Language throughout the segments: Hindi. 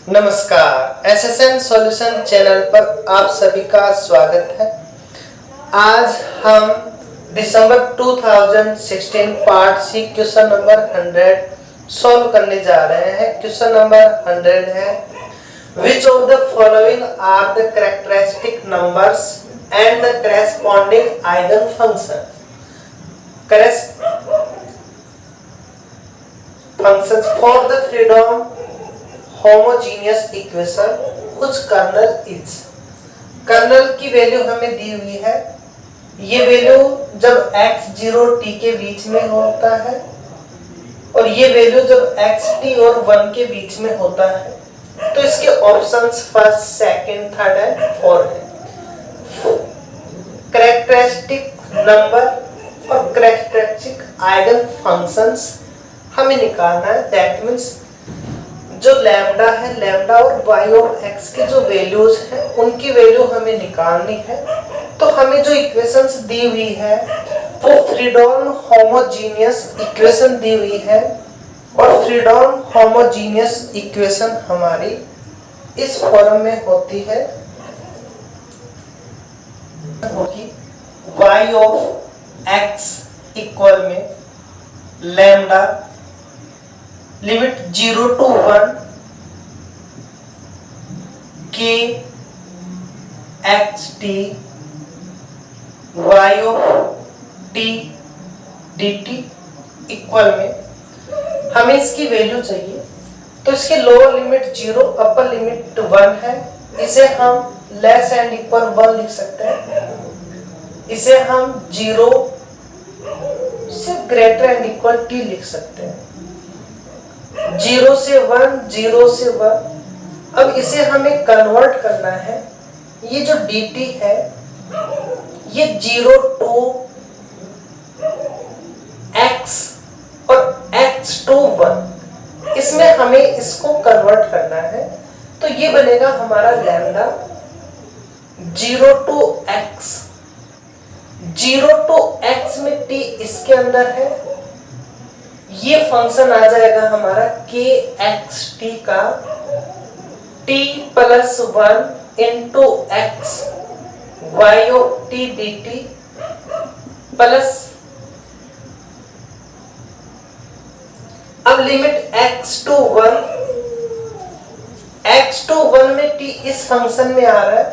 नमस्कार, एसएसएन सॉल्यूशन चैनल पर आप सभी का स्वागत है। आज हम दिसंबर 2016 part C question number 100 solve करने जा रहे हैं। क्वेश्चन नंबर 100 है Which of the following are the characteristic numbers and the corresponding eigenfunctions? Functions for the freedom homogeneous equation कुछ कर्नल इज। कर्नल की वैल्यू हमें दी हुई है। ये वैल्यू जब x 0 t के बीच में होता है और ये वैल्यू जब x t और 1 के बीच में होता है, तो इसके options first, second, third and fourth है। कैरेक्टरिस्टिक नंबर और कैरेक्टरिस्टिक आइगन फंक्शंस हमें निकालना है। दैट मींस जो लैम्डा है, लैम्डा और y ऑफ x की जो वैल्यूज हैं उनकी वैल्यू हमें निकालनी है। तो हमें जो इक्वेशंस दी हुई है वो फ्रीडॉन होमोजीनियस इक्वेशन दी हुई है और फ्रीडॉन होमोजीनियस इक्वेशन हमारी इस फॉर्म में होती है, होगी y ऑफ x इक्वल में lambda limit 0 to 1 k x t y of t dt equal में हमें इसकी वैल्यू चाहिए। तो इसके लोअर लिमिट 0, अपर लिमिट 1 है। इसे हम लेस एंड इक्वल 1 लिख सकते हैं। इसे हम 0 से ग्रेटर एंड इक्वल t लिख सकते हैं। 0 से 1, 0 से 1। अब इसे हमें कन्वर्ट करना है। ये जो dt है ये 0 to x और x to 1, इसमें हमें इसको कन्वर्ट करना है। तो ये बनेगा हमारा lambda 0 to x। 0 to x में t इसके अंदर है। ये फंक्शन आ जाएगा हमारा k x t का t plus 1 into x y of t dt plus, अब limit x to 1, x to 1 में t इस फंक्शन में आ रहा है।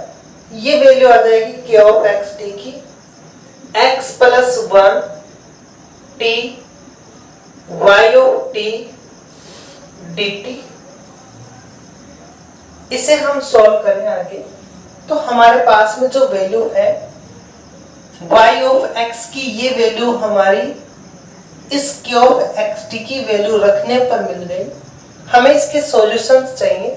ये वैल्यू आ जाएगी k ऑफ x t की x plus 1 t y of t dt। इसे हम सॉल्व करें आगे, तो हमारे पास में जो वैल्यू है y ऑफ x की, ये वैल्यू हमारी इस k ऑफ xt की वैल्यू रखने पर मिल गई। हमें इसके सॉल्यूशंस चाहिए।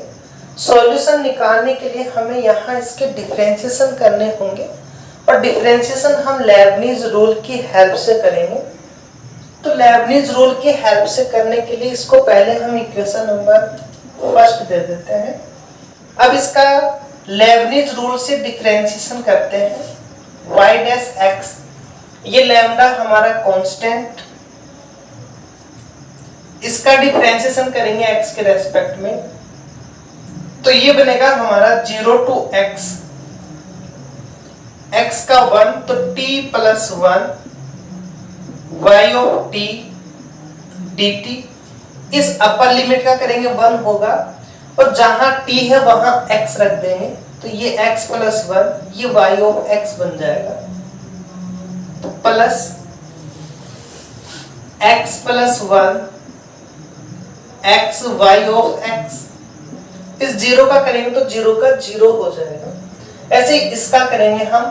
सॉल्यूशन निकालने के लिए हमें यहाँ इसके डिफरेंशिएशन करने होंगे और डिफरेंशिएशन हम लेबनीज रूल की हेल्प से करेंगे। तो लेबनीज रूल की हेल्प से करने के लिए इसको पहले हम इक्वेशन नंबर फर्स्ट दे देते हैं। अब इसका लेबनीज रूल से डिफरेंशिएशन करते हैं। y डैश x, ये लैम्डा हमारा कांस्टेंट, इसका डिफरेंशिएशन करेंगे x के रेस्पेक्ट में। तो ये बनेगा हमारा 0 to x, x का 1 तो t plus 1 y of t dt। इस अपर लिमिट का करेंगे 1 होगा और जहां t है वहां x रख देंगे। तो ये x प्लस 1, ये y ऑफ x बन जाएगा। तो plus x plus 1 x y of x, इस 0 का करेंगे तो 0 का 0 हो जाएगा। ऐसे ही इसका करेंगे हम,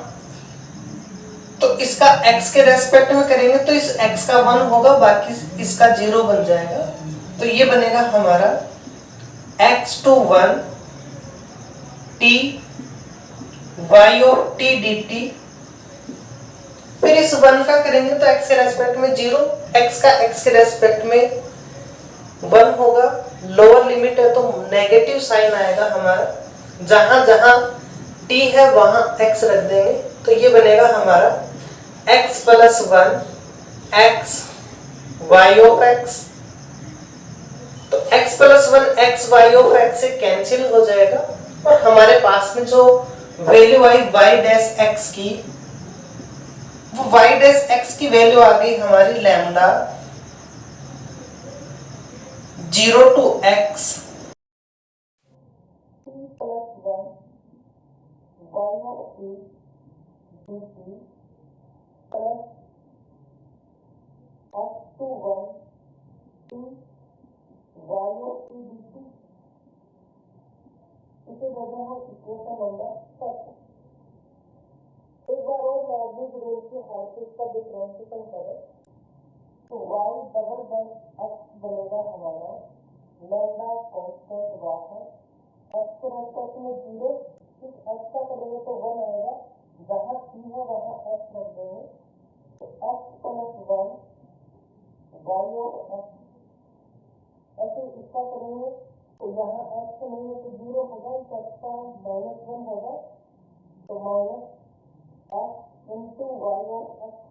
तो इसका x के रेस्पेक्ट में करेंगे तो इस x का 1 होगा, बाकी इसका 0 बन जाएगा। तो ये बनेगा हमारा x to 1 t y of t dt। फिर इस 1 का करेंगे तो x के रेस्पेक्ट में 0, x का x के रेस्पेक्ट में 1 होगा। लोअर लिमिट है तो नेगेटिव साइन आएगा हमारा। जहां जहां t है वहां x रख देंगे। तो ये बनेगा हमारा x plus 1 x y of x तो x plus one x Y of x से कैंसिल हो जाएगा और हमारे पास में जो वैल्यू आई y डैश x की, वो y डैश x की वैल्यू आ गई हमारी lambda 0 to x plus one y of t dt plus x to one t y of t dt। इसे देते हैं इक्वेशन नंबर 7। एक बार और लैग्रेंज रूल की हेल्प से इसका डिफरेंशिएशन करें तो y डबल डैश x बनेगा हमारा लैम्डा कांस्टेंट बाहर x को रेस्पेक्ट में 0, इस x का करेंगे तो 1 आएगा, जहाँ t है वहाँ x रख देंगे तो x plus one y of x। ऐसे इसका करेंगे तो यहाँ x नहीं है तो 0 होगा, इस x का माइनस 1 होगा तो minus x into Y of X.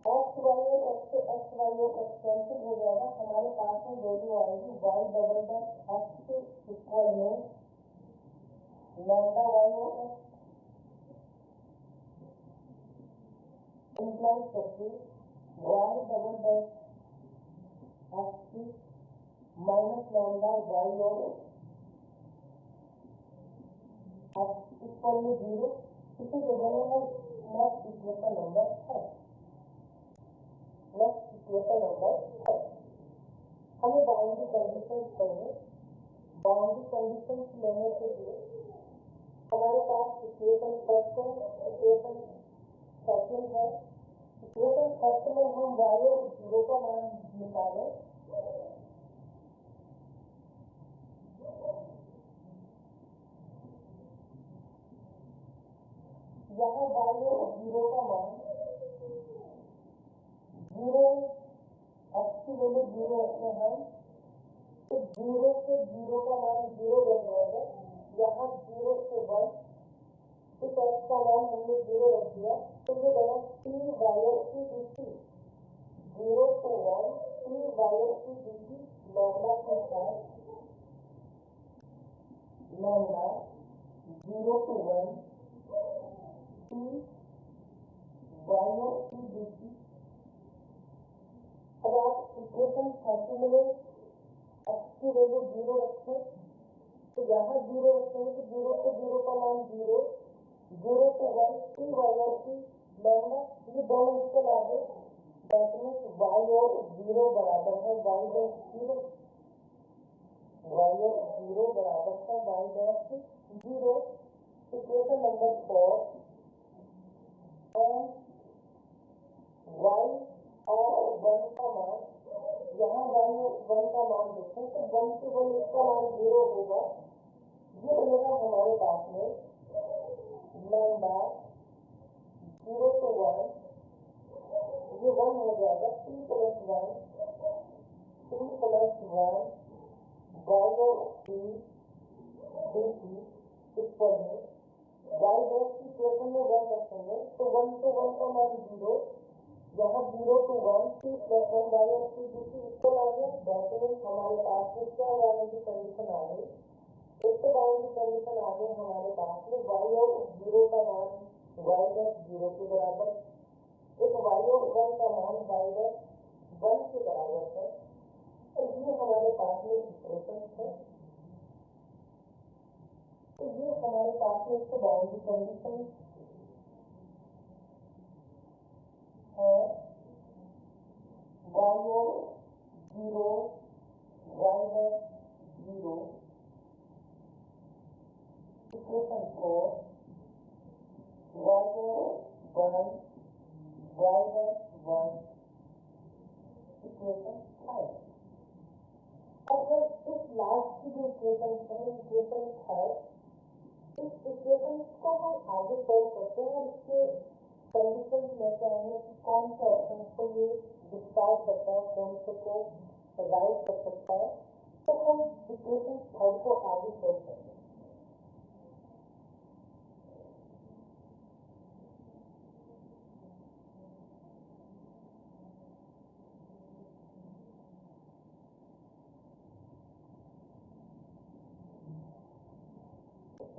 X Y of x से X Y of X cancel हो जाएगा, हमारे पास में वैल्यू आएगी वाई डबल डैश एक्स के इक्वल में lambda Y of X imply करके वाई डबल डैश एक्स की minus lambda Y of X equal में 0। इसे दे देंगे हम next equation number 6। Next equation number 6 हमें बाउंड्री कंडीशंस चाहिए। बाउंड्री कंडीशंस लेने के लिए हमारे पास इक्वेशन फर्स्ट है, इक्वेशन सेकंड है। इक्वेशन फर्स्ट में हम y और 0 का मान निकालें। यहाँ y और 0 का मान 0, x की वैल्यू 0 रखते हैं तो 0 से 0 का मान 0 बन जाएगा। यहाँ 0 से 1 इस x का मान हमने 0 रख दिया तो ये बना t y और t dt। 0 to 1 t y और t dt लैम्डा के साथ लैम्डा 0 to 1 t y और t dt। अब आप इक्वेशन 30 में x की वैल्यू 0 रखें तो यहाँ 0 रखेंगे तो 0 से 0 का मान 0, 0 to 1 t y और t लैम्डा, ये दोनों इक्वल आ गए। दैट मीन्स y और 0 बराबर है y डैश 0, y और 0 बराबर है y dash 0। Equation number 4 and y और 1 का मान, यहाँ y और 1 का मान देखें तो 1 से 1 इसका मान 0 होगा। ये बनेगा हमारे पास में लैम्डा 0 to 1, ये 1 हो जाएगा t प्लस 1 y और t dt इक्वल में y डैश की इक्वेशन में 1 रखेंगे तो 1 से 1 का मान 0, यहाँ 0 to 1 t प्लस 1 y और t dt इक्वल आ गया। दैट मीन्स हमारे पास में क्या बाउंड्री कंडीशन आ गई, एक तो बाउंड्री कंडीशन आ गई हमारे पास में y और 0 का मान y डैश 0 के बराबर, एक y और 1 का मान y डैश 1 के बराबर है। तो ये हमारे पास में इक्वेशन है, तो ये हमारे पास में एक बाउंड्री कंडीशन है y और 0 y डैश 0। इक्वेशन 4 y और 1 y डैश 1। इक्वेशन 5 अब हम इस लास्ट की जो इक्वेशन है, इक्वेशन 3, इस इक्वेशन को हम आगे सॉल्व करते हैं और इसके कंडीशन लेते आएंगे कि कौन सा ऑप्शन को ये डिस्कार्ड करता है, कौन से को राइट कर सकता है। तो हम इक्वेशन 3 को आगे सॉल्व करते हैं।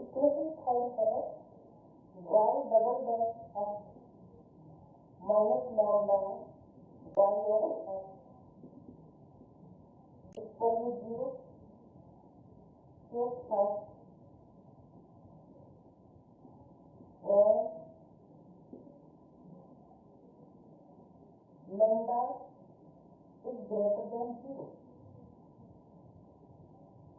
इक्वेशन फाइंड करें y double dash x minus lambda y of x equal to 0 case first when lambda is greater than 0।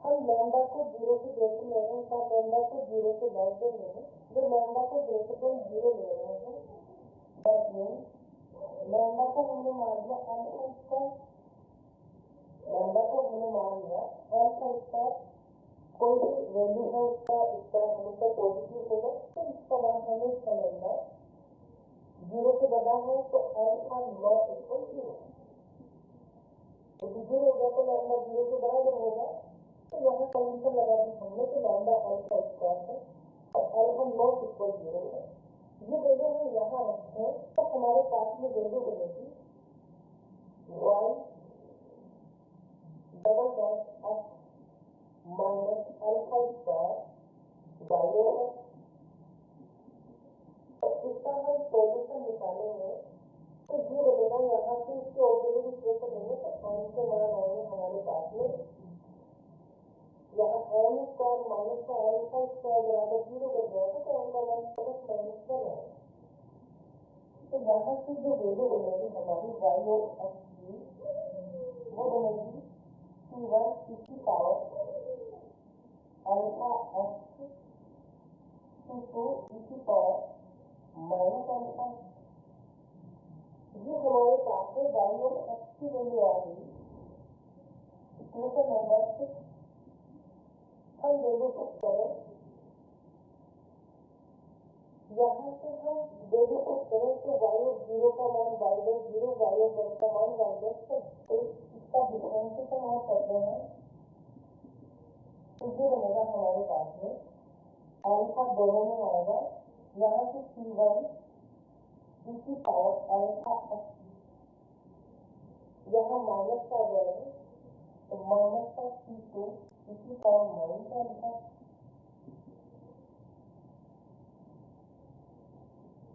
हम लैम्डा को 0 से ग्रेटर ले रहे हैं, पर लैम्डा को 0 से लेस देन ले रहे हैं। जो लैम्डा को ग्रेटर देन 0 ले रहे हैं, दैट मीन्स लैम्डा को हमने मान लिया अल्फा स्क्वायर। लैम्डा को हमने मान लिया अल्फा स्क्वायर। कोई भी वैल्यू है उसका स्क्वायर हमेशा पॉजिटिव होगा, तो इसका मान हमें इसका लैम्डा 0 से बड़ा है तो अल्फा नॉट इक्वल 0। यदि 0 हो गया तो लैम्डा 0 से बराबर होगा। तो यहाँ कंडीशन लगा दी हमने कि लैम्डा अल्फा स्क्वायर है और अल्फा नॉट इक्वल 0 है। ये वैल्यू हम यहाँ रखें तो हमारे पास में वैल्यू बनेगी y double dash x minus alpha square y over. और इसका हम सॉल्यूशन निकालेंगे तो ये बनेगा, यहाँ से इसके ऑक्सिलरी इक्वेशन लेंगे तो n के मान आएंगे हमारे पास में। यहाँ n स्क्वायर माइनस का अल्फा स्क्वायर बराबर 0 बन जाएगा तो n का मान प्लस माइनस 1 आएगा। तो यहाँ से जो वैल्यू बनेगी हमारी y ऑफ x की वो बनेगी c1 की पावर अल्फा x c2 की पावर माइनस अल्फा। ये हमारे पास है y ऑफ x की वैल्यू आ गई। इक्वेशन नंबर 6 हम वैल्यू पुट करें, यहाँ से हम वैल्यू पुट करें तो y ऑफ 0 का मान y डैश 0, y ऑफ 1 का मान y डैश 1। तो इसका डिफरेंशिएशन और करते हैं तो ये बनेगा हमारे पास में अल्फा दोनों में आएगा। यहाँ से c1 की पावर अल्फा x यहाँ माइनस का आ जाएगा तो माइनस का c2 की पावर माइनस अल्फा।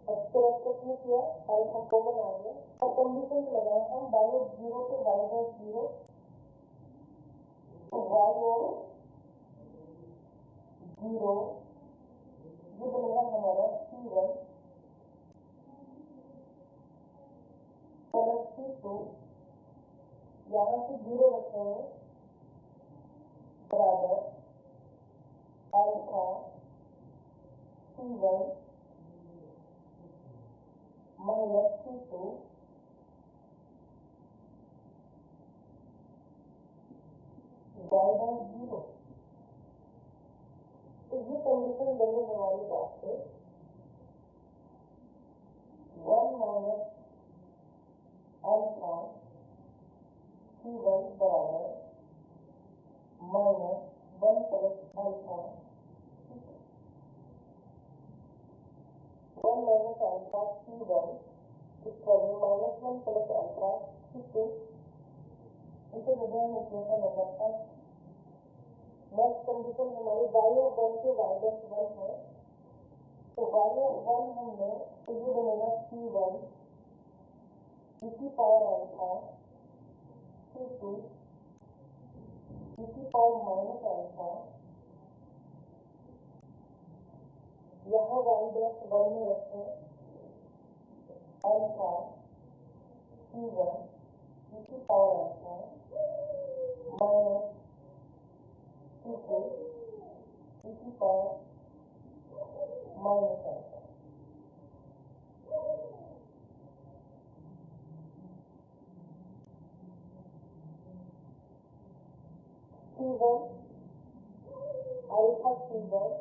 एक्सप्रेस में किया अल्फा कॉमन आ गया और कंडीशन लगाए हम y ऑफ 0 पे y डैश 0 तो y ऑफ 0 ये बनेगा हमारा c1 प्लस c2 यहाँ से 0 रखेंगे बराबर alpha c1 minus c2 y dash 0। तो ये कंडीशन बनी हमारे पास से 1 माइनस अल्फा c1 बराबर minus 1 plus alpha 1 minus alpha c1 equal minus 1 plus alpha c2। इसे विभिन्न इक्वेशन नंबर 8। नेक्स्ट कंडीशन हमारी y ऑफ 1 के y डैश 1 है तो y ऑफ 1 हमने तो ये बनेगा c1 की पावर अल्फा c2 की पावर माइनस अल्फा। यहाँ y डैश 1 में रखें अल्फा c1 की पावर अल्फा माइनस c2 की power minus alpha. c1 alpha c1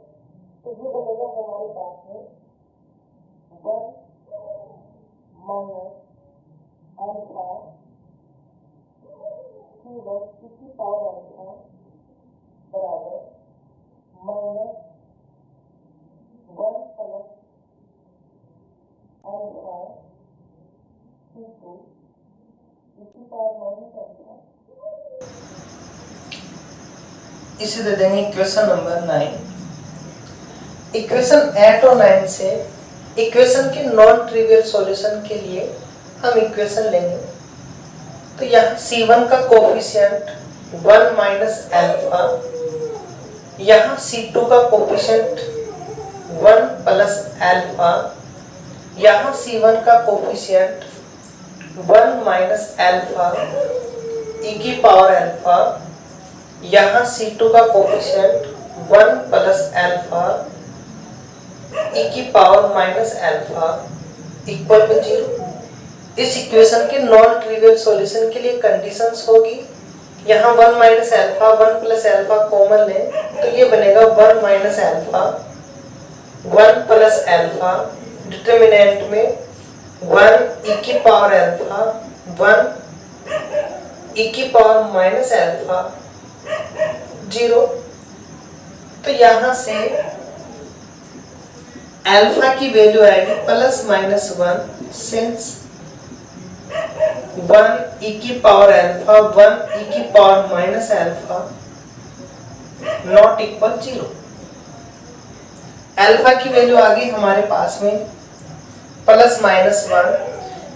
तो ये बनेगा हमारे पास में 1 माइनस अल्फा c1 की पावर अल्फा बराबर माइनस 1 प्लस अल्फा c2 की पावर माइनस अल्फा। इसे दे देंगे इक्वेशन नंबर 9। इक्वेशन 8 और 9 से इक्वेशन के नॉन ट्रिवियल सॉल्यूशन के लिए हम इक्वेशन लेंगे। तो यहाँ C1 का कोफिशिएंट 1 माइनस एल्फा, यहाँ C2 का कोफिशिएंट 1 प्लस एल्फा, यहाँ C1 का कोफिशिएंट 1 माइनस एल्फा e की पावर एल्फा, यहाँ C2 का कोफिशिएंट 1 प्लस एल्फा e की power minus alpha equal to 0। इस इक्वेशन के नॉन ट्रिवियल सॉल्यूशन के लिए कंडीशंस होगी, यहाँ 1 minus alpha 1 plus alpha common लें तो ये बनेगा 1 minus alpha 1 plus alpha, determinant में 1 e की पावर एल्फा 1 e की पावर माइनस एल्फा 0। तो यहाँ से एल्फा की वैल्यू आएगी प्लस माइनस 1 सिंस 1 e की पावर एल्फा 1 e की power minus alpha not equal 0। Alpha की वैल्यू आ गई हमारे पास में प्लस माइनस 1,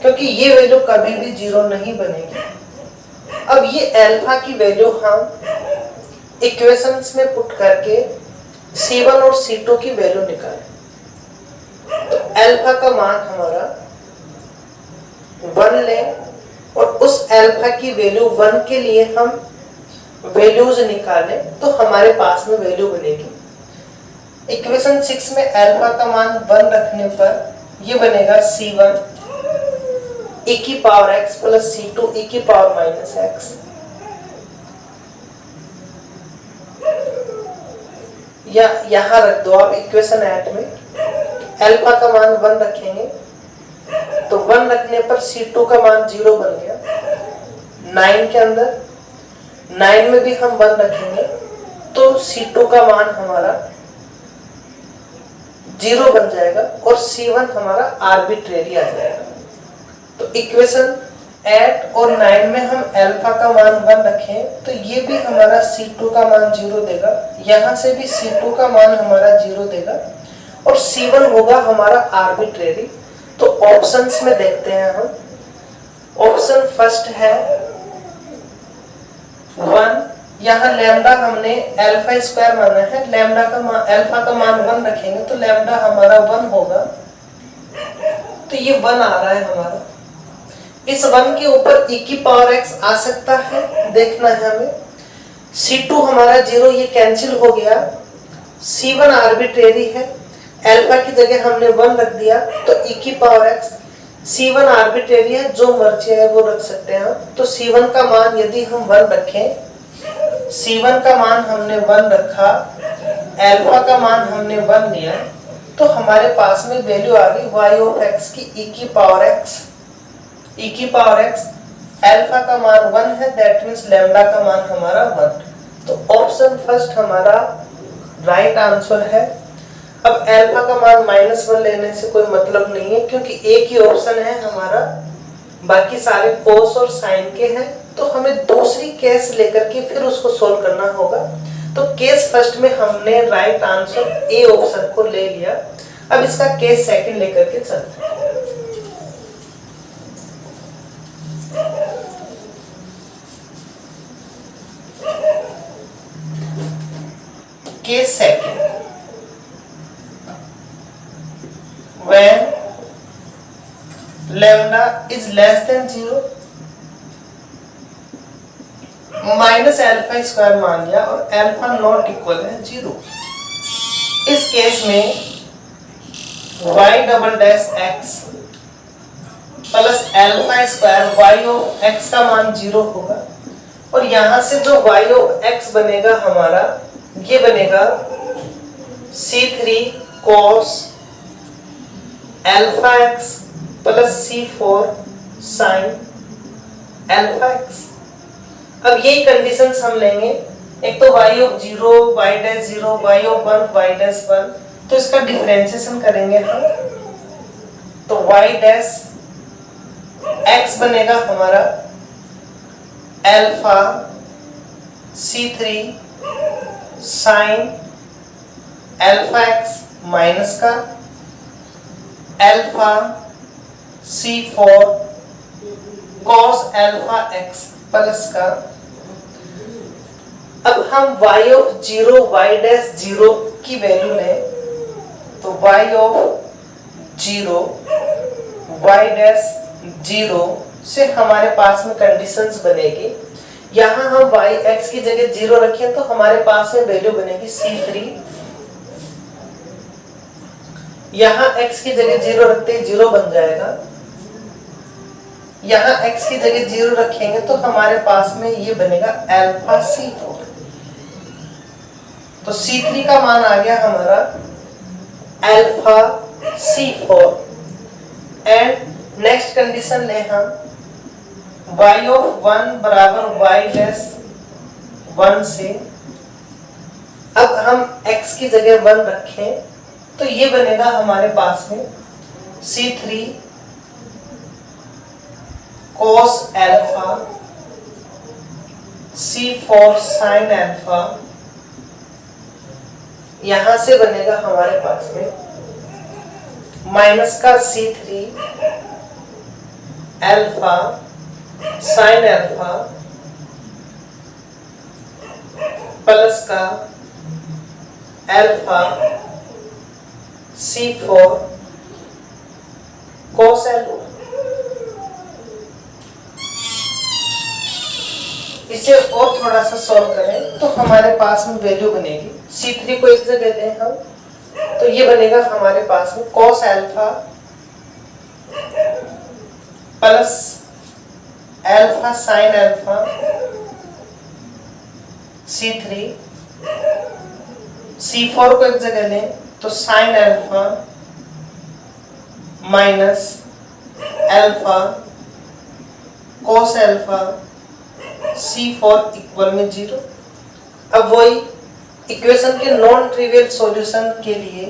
क्योंकि ये वैल्यू कभी भी 0 नहीं बनेगी। अब ये एल्फा की वैल्यू हम इक्वेशंस में पुट करके C1 और C2 की वैल्यू निकालें। तो एल्फा का मान हमारा 1 लें और उस एल्फा की वैल्यू 1 के लिए हम वैल्यूज निकालें तो हमारे पास में वैल्यू बनेगी। इक्वेशन 6 में एल्फा का मान 1 रखने पर ये बनेगा C1 e की power x plus C2 e की पावर माइनस x। या यहाँ रख दो आप इक्वेशन 8 में एल्फा का मान 1 रखेंगे तो 1 रखने पर C2 का मान 0 बन गया। 9 के अंदर 9 में भी हम 1 रखेंगे तो C2 का मान हमारा 0 बन जाएगा और C1 हमारा आर्बिट्रेरी आ जाएगा। तो इक्वेशन 8 और 9 में हम एल्फा का मान 1 रखें तो ये भी हमारा C2 का मान 0 देगा, यहाँ से भी C2 का मान हमारा 0 देगा और C1 होगा हमारा आर्बिट्रेरी। तो ऑप्शंस में देखते हैं हम। ऑप्शन फर्स्ट है 1, यहाँ लैम्डा हमने अल्फा स्क्वायर माना है, लैम्डा का मान अल्फा का मान 1 रखेंगे तो लैम्डा हमारा 1 होगा। तो ये 1 आ रहा है हमारा। इस 1 के ऊपर e की पावर x आ सकता है, देखना है हमें। C2 हमारा 0, ये कैंसिल हो गया। C1 आर्बिट्रेरी है, अल्फा की जगह हमने 1 रख दिया तो e की पावर x। C1 आर्बिट्रेरी है, जो मर्जी है वो रख सकते हैं हम। तो C1 का मान यदि हम 1 रखें, C1 का मान हमने 1 रखा, अल्फा का मान हमने 1 लिया, तो हमारे पास में वैल्यू आ गई y ऑफ x की e की पावर x। e की पावर x, अल्फा का मान 1 है, दैट मींस लैम्डा का मान हमारा 1। तो ऑप्शन फर्स्ट हमारा राइट आंसर है। अब अल्फा का मान -1 लेने से कोई मतलब नहीं है, क्योंकि एक ही ऑप्शन है हमारा, बाकी सारे कोस और साइन के हैं। तो हमें दूसरी केस लेकर के फिर उसको सोल्व करना होगा। तो केस फर्स्ट में हमने राइट आंसर ए ऑप्शन को ले लिया। अब इसका केस सेकंड लेकर के चलते हैं। Case second, when lambda is less than 0, minus alpha square मान लिया और अल्फा नॉट इक्वल है 0। इस केस में y double dash x plus alpha square y of x का मान 0 होगा और यहां से जो y ऑफ x बनेगा हमारा, ये बनेगा C3 cos alpha x plus C4 sin alpha x। अब यही कंडीशंस हम लेंगे, एक तो y of 0, y dash 0, y of 1, y dash 1, तो इसका डिफरेंशिएशन करेंगे हम। तो y डैश x बनेगा हमारा alpha C3 sin alpha x minus का alpha C4 cos alpha x plus का, अब हम y ऑफ 0 y डैश 0 की वैल्यू लें तो y ऑफ 0 y डैश 0 से हमारे पास में कंडीशंस बनेगी। यहां हम y x की जगह 0 रखें तो हमारे पास में वैल्यू बनेगी C3। यहां x की जगह 0 रखते ही 0 बन जाएगा। यहां x की जगह 0 रखेंगे तो हमारे पास में ये बनेगा अल्फा C4। तो C3 का मान आ गया हमारा alpha C4। And next condition ले हम y ऑफ 1 बराबर y डैश 1 से, अब हम x की जगह 1 रखें तो ये बनेगा हमारे पास में C3 cos alpha C4 sin alpha. यहां से बनेगा हमारे पास में माइनस का C3 alpha sin alpha plus का अल्फा C4 cos अल्फा। इसे और थोड़ा सा सॉल्व करें तो हमारे पास में वैल्यू बनेगी C3 को एक जगह दें हम तो ये बनेगा हमारे पास में cos alpha plus alpha sin alpha C3, C4 को एक जगह लें तो sin alpha minus alpha cos alpha C4 equal में 0। अब वही इक्वेशन के नॉन ट्रिवियल सॉल्यूशन के लिए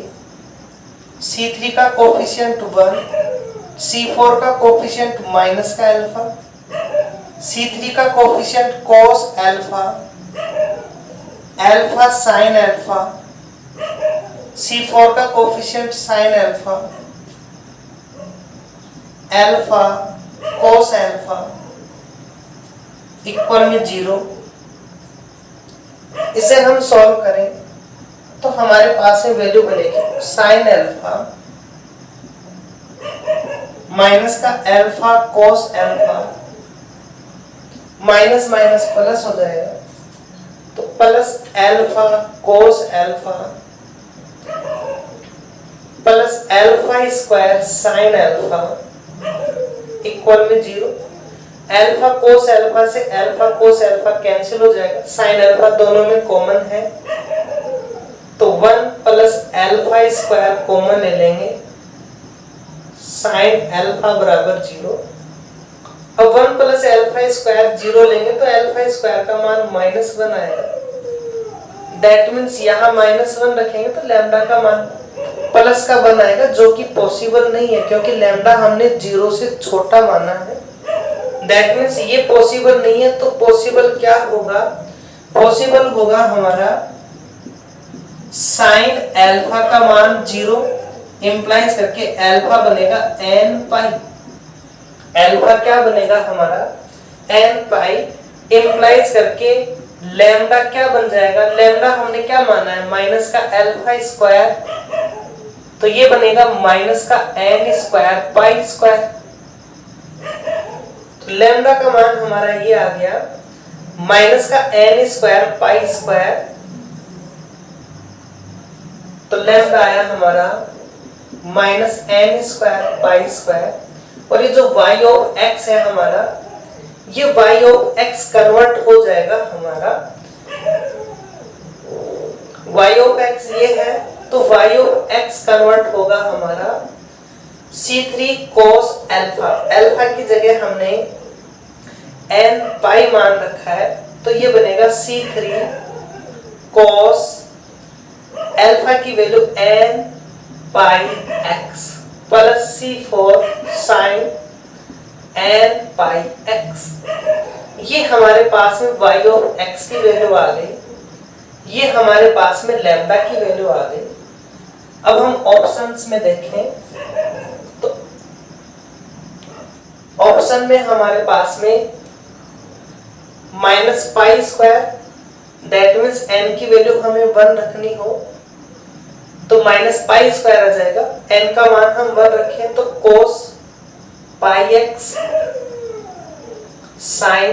C3 का कोफिशिएंट 1, C4 का कोफिशिएंट माइनस का अल्फा, C3 का coefficient cos alpha, alpha sin alpha, C4 का coefficient sin alpha, alpha cos alpha equal में 0। इसे हम सॉल्व करें तो हमारे पास में वैल्यू बनेगी sin अल्फा माइनस का alpha cos alpha, minus minus plus हो जाएगा तो plus alpha cos alpha plus alpha square sin alpha equal में 0। अल्फा cos अल्फा से अल्फा cos अल्फा कैंसिल हो जाएगा, sin अल्फा दोनों में कॉमन है तो 1 प्लस अल्फा स्क्वायर कॉमन ले लेंगे, sin अल्फा बराबर 0। अब 1 प्लस अल्फा स्क्वायर 0 लेंगे तो अल्फा स्क्वायर का मान -1 आएगा। दैट मींस यहाँ -1 रखेंगे तो लैम्डा का मान प्लस का 1 आएगा, जो कि पॉसिबल नहीं है क्योंकि लैम्डा हमने 0 से छोटा माना है। दैट मीन्स ये पॉसिबल नहीं है तो पॉसिबल क्या होगा, पॉसिबल होगा हमारा sin अल्फा का मान 0 इंप्लाइज करके अल्फा बनेगा n पाई, अल्फा क्या बनेगा हमारा n पाई इंप्लाइज करके लैम्डा क्या बन जाएगा, लैम्डा हमने क्या माना है माइनस का अल्फा स्क्वायर तो ये बनेगा माइनस का n square pi square. Lambda का मान हमारा ये आ गया माइनस का n स्क्वायर पाई स्क्वायर, तो लैम्डा आया हमारा minus n square pi square. और ये जो y ऑफ x है हमारा, ये y ऑफ x कन्वर्ट हो जाएगा हमारा, y ऑफ x ये है तो y ऑफ x कन्वर्ट होगा हमारा C3 cos अल्फा, अल्फा की जगह हमने n पाई मान रखा है तो ये बनेगा C3 cos अल्फा की वैल्यू n पाई x plus C4 sin n पाई x। ये हमारे पास में y ऑफ x की वैल्यू आ गई, ये हमारे पास में लैम्डा की वैल्यू आ गई। अब हम ऑप्शंस में देखें तो ऑप्शन में हमारे पास में -π², दैट मीन्स n की वैल्यू हमें 1 रखनी हो तो -π² आ जाएगा। n का मान हम 1 रखें तो cos πx sin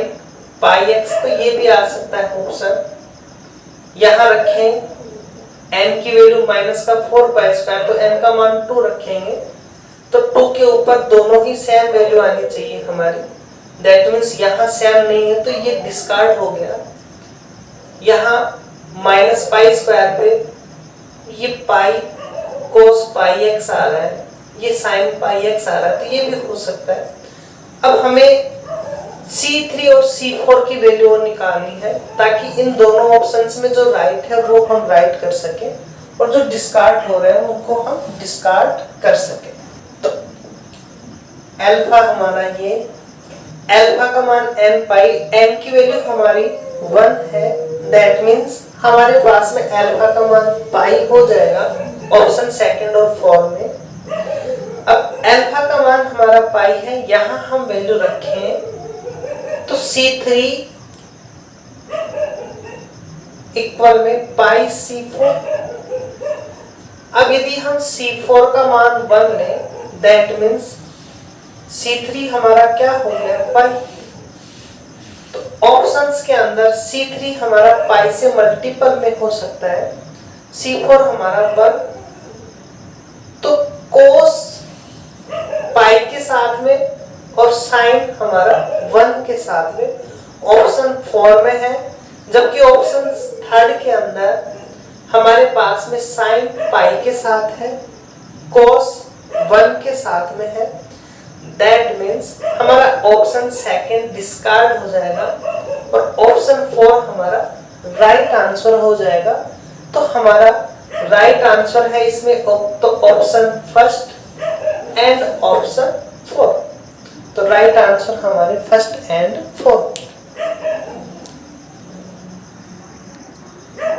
πx, तो ये भी आ सकता है ऑप्शन। यहां रखें n की वैल्यू -4π², तो n का मान 2 रखेंगे तो 2 के ऊपर दोनों ही सेम वैल्यू आनी चाहिए हमारी, दैट मीन्स यहाँ सेम नहीं है तो ये डिस्कार्ड हो गया। यहाँ -π² पे ये पाई cos πx आ रहा है, ये sin πx आ रहा है, तो ये भी हो सकता है। अब हमें C3 और C4 की वैल्यू निकालनी है ताकि इन दोनों ऑप्शंस में जो राइट है वो हम राइट कर सकें और जो डिस्कार्ड हो रहे हैं उनको हम डिस्कार्ड कर सकें। तो अल्फा हमारा ये, अल्फा का मान n की वैल्यू हमारी 1 है, दैट मीन्स हमारे पास में अल्फा का मान पाई हो जाएगा ऑप्शन सेकंड और 4 में। अब अल्फा का मान हमारा पाई है, यहां हम वैल्यू रखें तो C3 इक्वल में πC4। अब यदि हम C4 का मान 1 लें, दैट मीन्स C3 हमारा क्या हो गया पाई। तो ऑप्शंस के अंदर C3 हमारा पाई से मल्टीपल में हो सकता है, C4 हमारा 1, तो cos पाई के साथ में और साइन हमारा 1 के साथ में ऑप्शन 4 में है, जबकि ऑप्शन 3 के अंदर हमारे पास में साइन पाई के साथ है, cos 1 के साथ में है, दैट मीन्स हमारा ऑप्शन सेकंड डिस्कार्ड हो जाएगा और ऑप्शन 4 हमारा राइट आंसर हो जाएगा। तो हमारा राइट आंसर है इसमें तो ऑप्शन फर्स्ट एंड ऑप्शन 4। तो राइट आंसर हमारे फर्स्ट एंड 4।